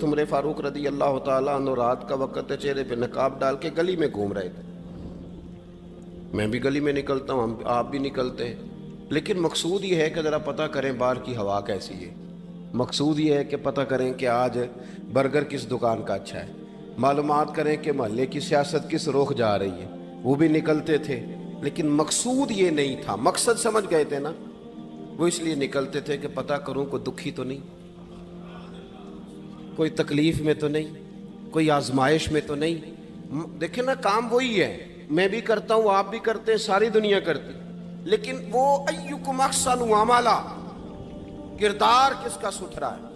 عمر فاروق رضی اللہ تعالیٰ عنہ رات کا وقت ہے، چہرے پہ نقاب ڈال کے گلی میں گھوم رہے تھے۔ میں بھی گلی میں نکلتا ہوں، آپ بھی نکلتے ہیں، لیکن مقصود یہ ہے کہ ذرا پتہ کریں باہر کی ہوا کیسی ہے۔ مقصود یہ ہے کہ پتہ کریں کہ آج برگر کس دکان کا اچھا ہے، معلومات کریں کہ محلے کی سیاست کس رخ جا رہی ہے۔ وہ بھی نکلتے تھے، لیکن مقصود یہ نہیں تھا۔ مقصد سمجھ گئے تھے نا، وہ اس لیے نکلتے تھے کہ پتہ کروں کوئی دکھی تو نہیں، کوئی تکلیف میں تو نہیں، کوئی آزمائش میں تو نہیں۔ دیکھیں نا، کام وہی ہے، میں بھی کرتا ہوں، آپ بھی کرتے ہیں، ساری دنیا کرتی، لیکن وہ ایکم احسن عملا، کردار کس کا ستھرا ہے،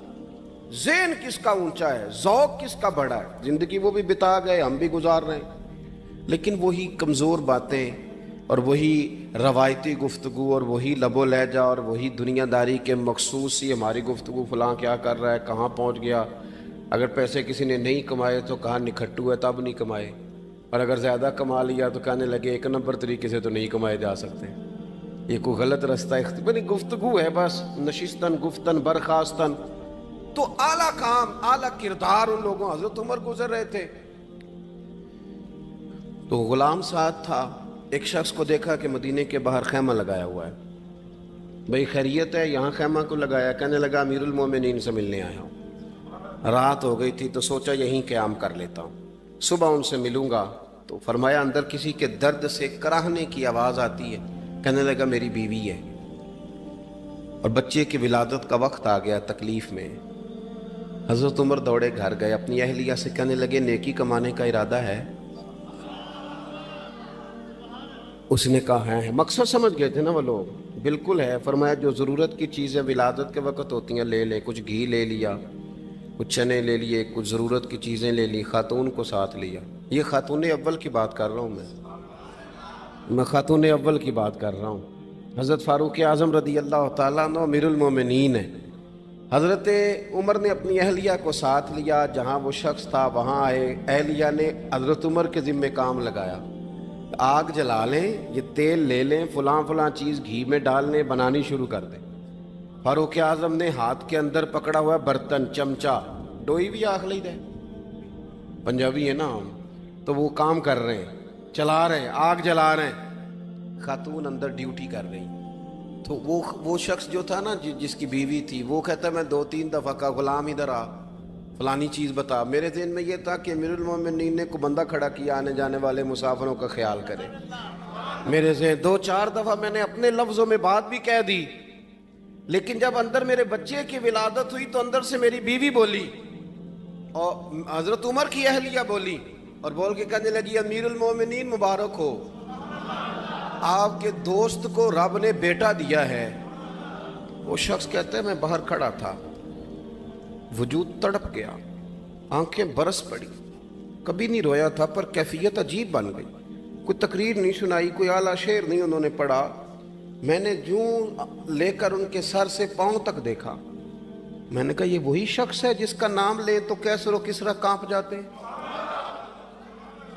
ذہن کس کا اونچا ہے، ذوق کس کا بڑا ہے۔ زندگی وہ بھی بتا گئے، ہم بھی گزار رہے ہیں، لیکن وہی کمزور باتیں اور وہی روایتی گفتگو اور وہی لب و لہجہ اور وہی دنیا داری کے مخصوص سی ہماری گفتگو، فلاں کیا کر رہا ہے، کہاں پہنچ گیا۔ اگر پیسے کسی نے نہیں کمائے تو کہاں نکھٹو ہے تب نہیں کمائے، اور اگر زیادہ کما لیا تو کہنے لگے ایک نمبر طریقے سے تو نہیں کمائے جا سکتے، یہ کوئی غلط رستہ گفتگو ہے، بس نشستن گفتن برخاستن۔ تو اعلیٰ کام، اعلیٰ کردار ان لوگوں، حضرت عمر گزر رہے تھے تو غلام ساتھ تھا۔ ایک شخص کو دیکھا کہ مدینے کے باہر خیمہ لگایا ہوا ہے، بھئی خیریت ہے، یہاں خیمہ کو لگایا؟ کہنے لگا امیر المومنین سے ملنے آیا ہوں، رات ہو گئی تھی تو سوچا یہیں قیام کر لیتا ہوں، صبح ان سے ملوں گا۔ تو فرمایا اندر کسی کے درد سے کراہنے کی آواز آتی ہے۔ کہنے لگا میری بیوی ہے اور بچے کی ولادت کا وقت آ گیا، تکلیف میں۔ حضرت عمر دوڑے گھر گئے، اپنی اہلیہ سے کہنے لگے نیکی کمانے کا ارادہ ہے؟ اس نے کہا ہے۔ مقصد سمجھ گئے تھے نا وہ لوگ، بالکل ہے۔ فرمایا جو ضرورت کی چیزیں ولادت کے وقت ہوتی ہیں لے لیں، کچھ گھی لے لیا، کچھ چنے لے لیے، کچھ ضرورت کی چیزیں لے لی، خاتون کو ساتھ لیا۔ یہ خاتون اول کی بات کر رہا ہوں، میں خاتون اول کی بات کر رہا ہوں۔ حضرت فاروق اعظم رضی اللہ تعالیٰ عنہ امیر المومنین ہیں۔ حضرت عمر نے اپنی اہلیہ کو ساتھ لیا، جہاں وہ شخص تھا وہاں آئے، اہلیہ نے حضرت عمر کے ذمہ کام لگایا، آگ جلا لیں، یہ تیل لے لیں، فلاں فلاں چیز گھی میں ڈال لیں، بنانی شروع کر دیں۔ فاروق اعظم نے ہاتھ کے اندر پکڑا ہوا برتن، چمچہ، ڈوئی بھی آخ لی دے، پنجابی ہے نا ہم، تو وہ کام کر رہے ہیں، چلا رہے ہیں، آگ جلا رہے ہیں، خاتون اندر ڈیوٹی کر رہی۔ تو وہ شخص جو تھا نا جس کی بیوی تھی، وہ کہتا ہے میں 2-3 دفعہ کا غلام ادھر آ، فلانی چیز بتا۔ میرے ذہن میں یہ تھا کہ امیر المومنین نے کو بندہ کھڑا کیا، آنے جانے والے مسافروں کا خیال کرے۔ میرے ذہن 2-4 دفعہ میں نے اپنے لفظوں میں بات بھی کہہ دی، لیکن جب اندر میرے بچے کی ولادت ہوئی تو اندر سے میری بیوی بولی اور حضرت عمر کی اہلیہ بولی، اور بول کے کہنے لگی امیر المومنین مبارک ہو، آپ کے دوست کو رب نے بیٹا دیا ہے۔ وہ شخص کہتا ہے میں باہر کھڑا تھا، وجود تڑپ گیا، آنکھیں برس پڑی، کبھی نہیں رویا تھا پر کیفیت عجیب بن گئی، کوئی تقریر نہیں سنائی، کوئی اعلیٰ شعر نہیں انہوں نے پڑھا، میں نے جوں لے کر ان کے سر سے پاؤں تک دیکھا، میں نے کہا یہ وہی شخص ہے جس کا نام لے تو کیسر و کسرا کانپ جاتے ہیں،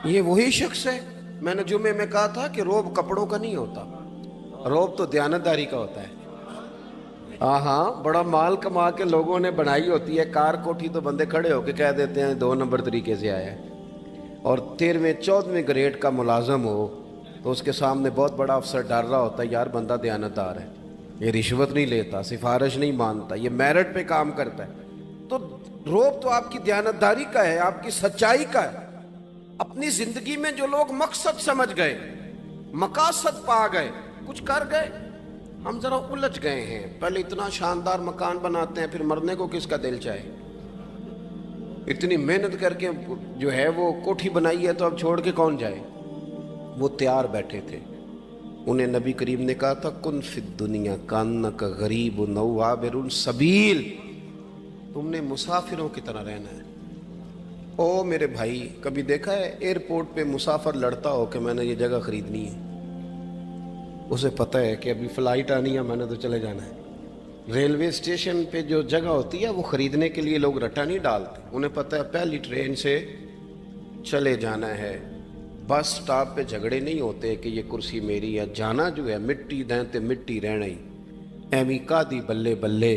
یہ وہی شخص ہے۔ میں نے جمعے میں کہا تھا کہ روب کپڑوں کا نہیں ہوتا، روب تو دیانتداری کا ہوتا ہے۔ ہاں، بڑا مال کما کے لوگوں نے بنائی ہوتی ہے، کار کوٹھی تو بندے کھڑے ہو کے کہہ دیتے ہیں 2 نمبر طریقے سے آیا ہے، اور 13ویں-14ویں گریڈ کا ملازم ہو تو اس کے سامنے بہت بڑا افسر ڈر رہا ہوتا ہے، یار بندہ دیانتدار ہے، یہ رشوت نہیں لیتا، سفارش نہیں مانتا، یہ میرٹ پہ کام کرتا ہے۔ تو روب تو آپ کی دیانتداری کا ہے، آپ کی سچائی کا ہے۔ اپنی زندگی میں جو لوگ مقصد سمجھ گئے، مقاصد پا گئے، کچھ کر گئے، ہم ذرا الجھ گئے ہیں۔ پہلے اتنا شاندار مکان بناتے ہیں، پھر مرنے کو کس کا دل چاہے؟ اتنی محنت کر کے جو ہے وہ کوٹھی بنائی ہے تو اب چھوڑ کے کون جائے؟ وہ تیار بیٹھے تھے، انہیں نبی کریم نے کہا تھا کن فی الدنیا کانک غریب او عابر السبیل، تم نے مسافروں کی طرح رہنا ہے۔ او میرے بھائی، کبھی دیکھا ہے ایئرپورٹ پہ مسافر لڑتا ہو کہ میں نے یہ جگہ خریدنی ہے؟ اسے پتہ ہے کہ ابھی فلائٹ آنی ہے، میں نے تو چلے جانا ہے۔ ریلوے اسٹیشن پہ جو جگہ ہوتی ہے وہ خریدنے کے لیے لوگ رٹا نہیں ڈالتے، انہیں پتہ ہے پہلی ٹرین سے چلے جانا ہے۔ بس سٹاپ پہ جھگڑے نہیں ہوتے کہ یہ کرسی میری ہے، جانا جو ہے مٹی دیں تے مٹی رہنا ہی، ایویں کا دی بلے بلے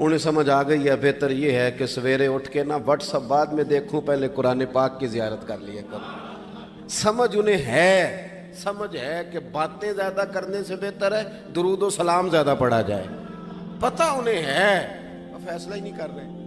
انہیں سمجھ آ گئی ہے بہتر یہ ہے کہ سویرے اٹھ کے نا واٹس ایپ بعد میں دیکھوں، پہلے قرآن پاک کی زیارت کر لیا کروں۔ سمجھ انہیں ہے، سمجھ ہے کہ باتیں زیادہ کرنے سے بہتر ہے درود و سلام زیادہ پڑھا جائے، پتہ انہیں ہے، فیصلہ ہی نہیں کر رہے۔